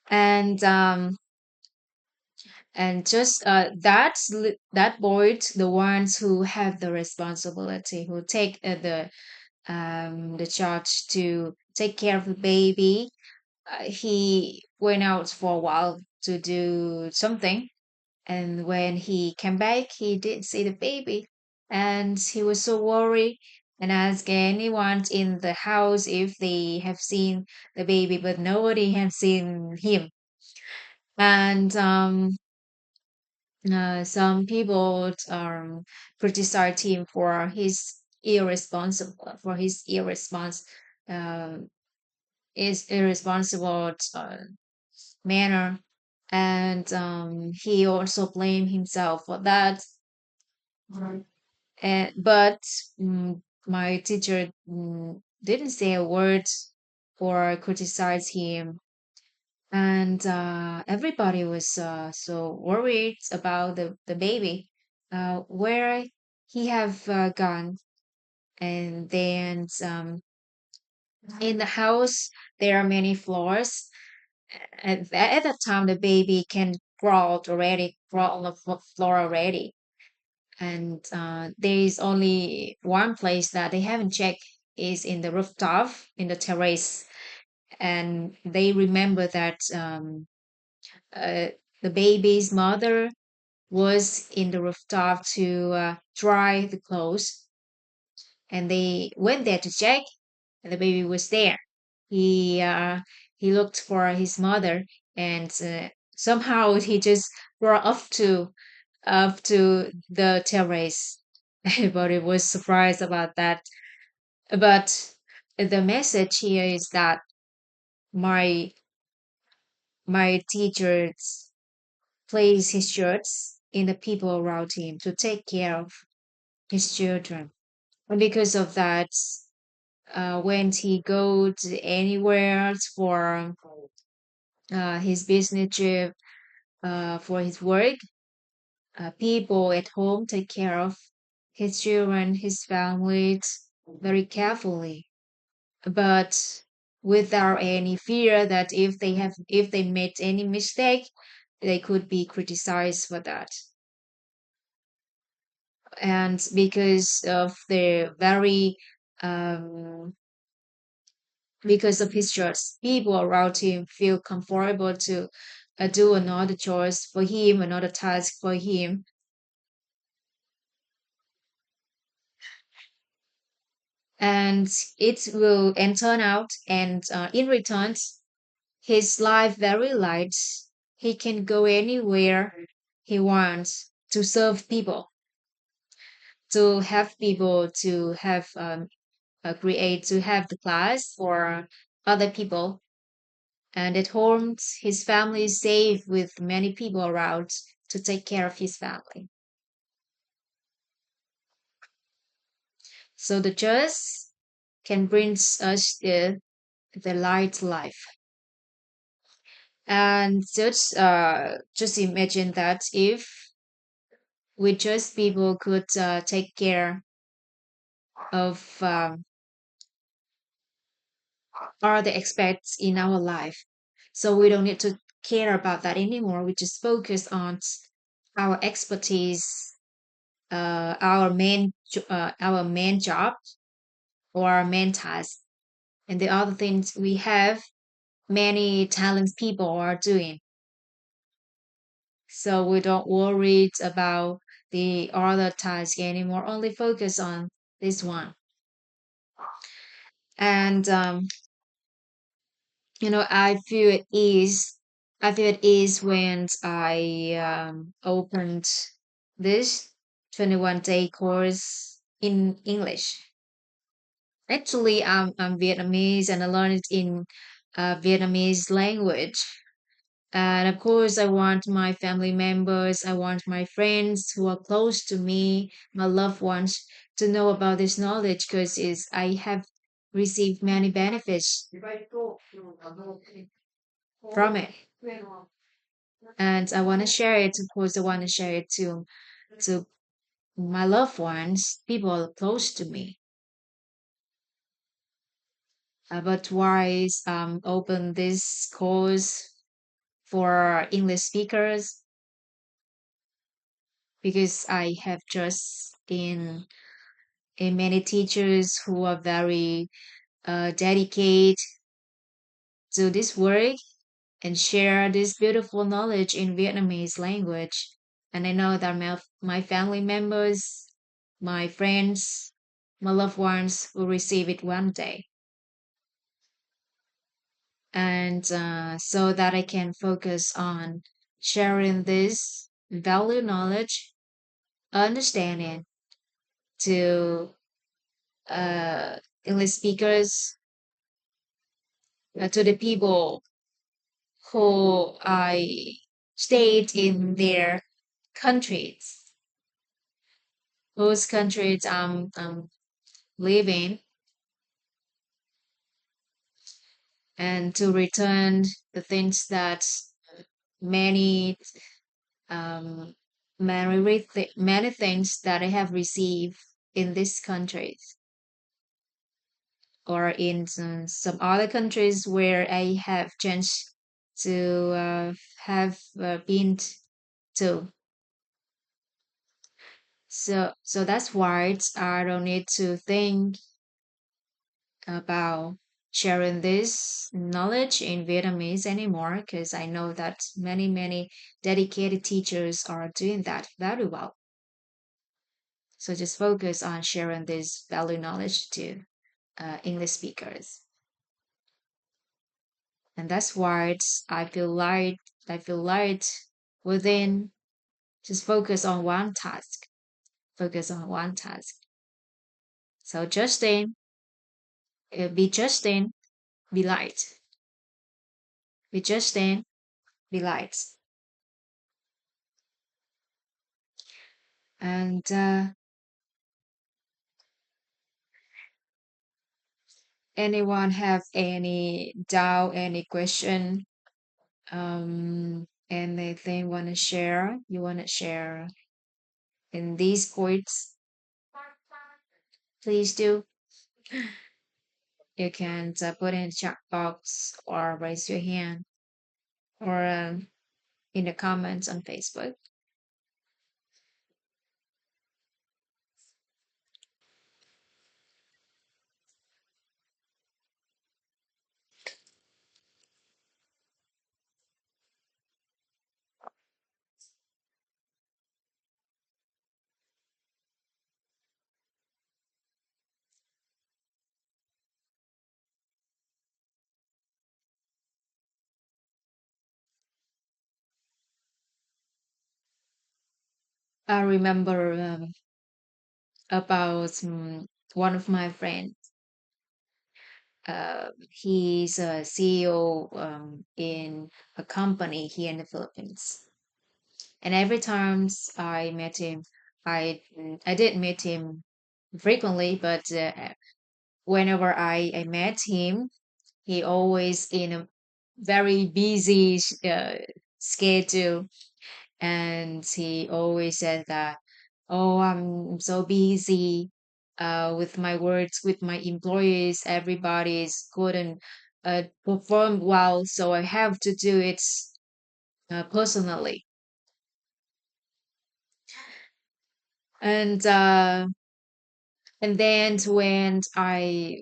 and just that boy, the ones who have the responsibility, who take the charge to take care of the baby. He went out for a while to do something, and when he came back, he didn't see the baby, and he was so worried and asked anyone in the house if they have seen the baby, but nobody had seen him. And some people criticized him for his uh, irresponsible manner, and he also blamed himself for that. And but my teacher didn't say a word or criticize him, and everybody was so worried about the baby, where he have gone. And then in the house there are many floors. At that time the baby can crawl on the floor already, and there is only one place that they haven't checked, is in the rooftop, in the terrace, and they remember that uh, the baby's mother was in the rooftop to dry the clothes, and they went there to check, and the baby was there. He looked for his mother, and somehow he just brought up to the terrace. Everybody was surprised about that. But the message here is that my my teachers place his shirts in the people around him to take care of his children. And because of that, when he goes anywhere for his business trip, for his work, people at home take care of his children, his family very carefully, but without any fear that if they made any mistake, they could be criticized for that. And because of the very um, because of his choice, people around him feel comfortable to do another choice for him, another task for him, and it will and turn out, and in return, his life very light. He can go anywhere he wants to serve people, to have people, to have create, to have the class for other people. And at home, his family is safe with many people around to take care of his family. So the church can bring us the light life. And just imagine that if we just people could take care of all the aspects in our life, so we don't need to care about that anymore. We just focus on our expertise, our main job or our main task, and the other things we have many talented people are doing. So we don't worry about the other task anymore. Only focus on this one. And I feel at ease when I opened this 21-day course in English. Actually, I'm Vietnamese and I learned it in Vietnamese language. And of course, I want my family members, I want my friends who are close to me, my loved ones, to know about this knowledge because is I have received many benefits from it. And I want to share it. Of course, I want to share it to my loved ones, people close to me. But why open this course for English speakers? Because I have just in many teachers who are very dedicated to this work and share this beautiful knowledge in Vietnamese language. And I know that my family members, my friends, my loved ones will receive it one day. And so that I can focus on sharing this value knowledge, understanding to English speakers, to the people who I stayed in their countries, whose countries I'm living, and to return the things that many um, many things that I have received in this country or in some other countries where I have chance to have been to. So that's why I don't need to think about sharing this knowledge in Vietnamese anymore because I know that many dedicated teachers are doing that very well. So just focus on sharing this value knowledge to English speakers. And that's why I feel light. I feel light within. Just focus on one task. Focus on one task. So Justin, be Justin, be light. Be Justin, be light. And anyone have any doubt, any question, anything want to share? You want to share in these quotes? Please do. You can put in the chat box or raise your hand or in the comments on Facebook. I remember about one of my friends. He's a CEO in a company here in the Philippines. And every time I met him, I did meet him frequently, but whenever I met him, he always in a very busy schedule, and he always said that, "Oh, I'm so busy with my works with my employees. Everybody's couldn't perform well, so I have to do it personally." And then when I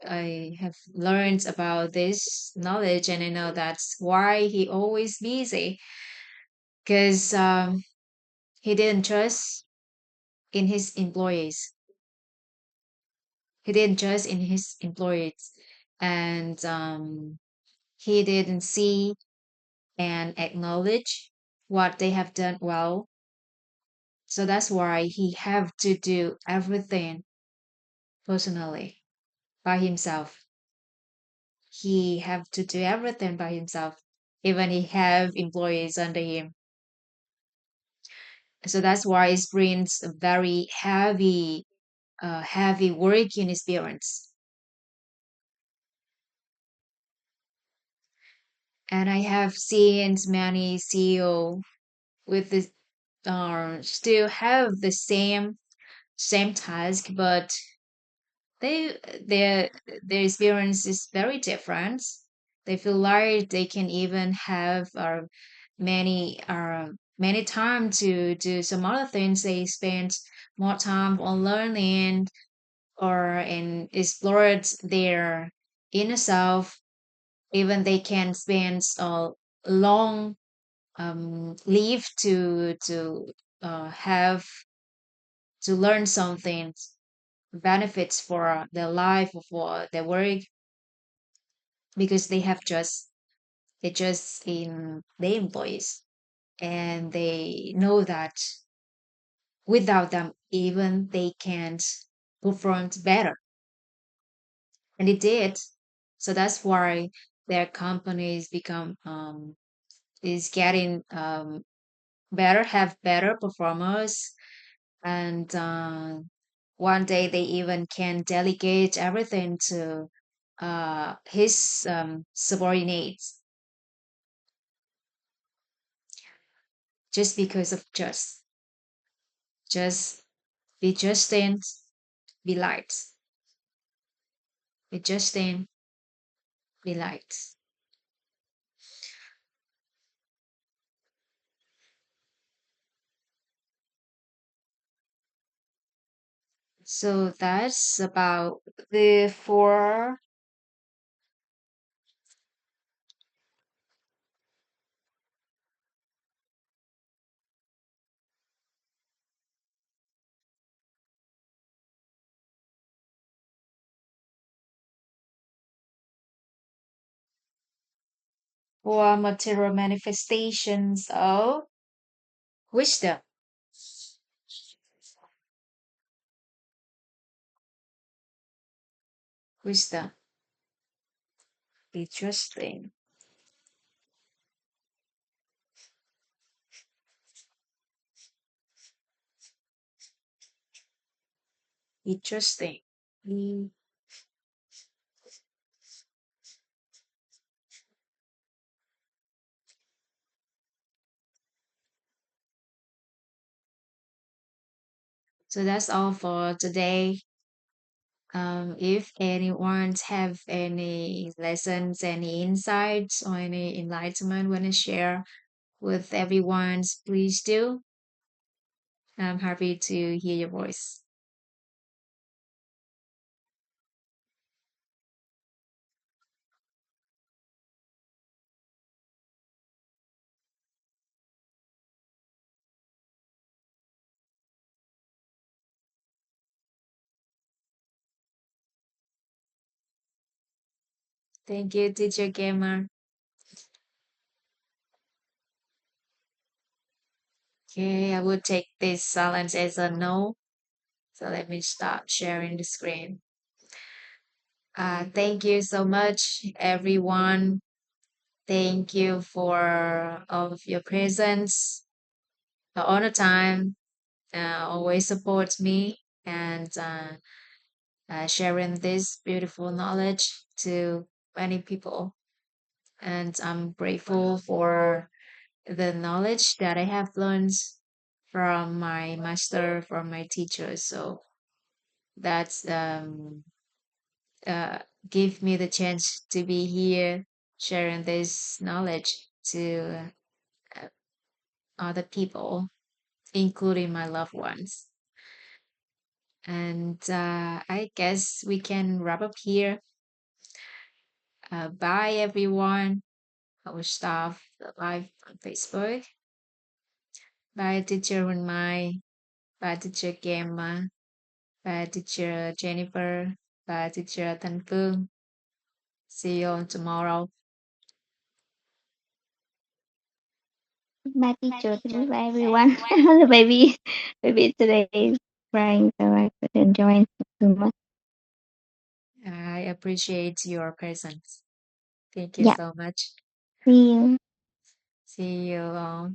have learned about this knowledge, and I know that's why he always busy, because he didn't trust in his employees. He didn't trust in his employees, and he didn't see and acknowledge what they have done well. So that's why he have to do everything personally by himself. He have to do everything by himself, even he have employees under him. So that's why it brings a very heavy working experience. And I have seen many CEO with this still have the same task, but they their their experience is very different. They feel like they can even have many time to do some other things. They spend more time on learning or in explored their inner self. Even they can spend a long leave to have to learn something benefits for their life or for their work, because they just in the employees, and they know that without them even they can't perform better, and it did. So that's why their companies become is getting better, have better performers, and one day they even can delegate everything to his subordinates, just because of just be Justin, be light, be Justin, be light. So that's about the four for material manifestations of wisdom. Wisdom. Interesting. Interesting. Mm. So that's all for today. If anyone have any lessons, any insights, or any enlightenment want to share with everyone, please do. I'm happy to hear your voice. Thank you, teacher Gamer. Okay, I will take this silence as a no. So let me stop sharing the screen. Thank you so much, everyone. Thank you for all of your presence all the time. Always support me and sharing this beautiful knowledge to many people. And I'm grateful for the knowledge that I have learned from my master, from my teachers. So that's uh, give me the chance to be here sharing this knowledge to uh, other people, including my loved ones. And I guess we can wrap up here. Bye, everyone. I will stop the live on Facebook. Bye, teacher Runmai. Bye, teacher Gemma. Bye, teacher Jennifer. Bye, teacher Thanh Phương. See you on tomorrow. My teacher, bye everyone. The baby today is crying, so I couldn't join too much. I appreciate your presence. Thank you Yeah, so much. see you. See you all.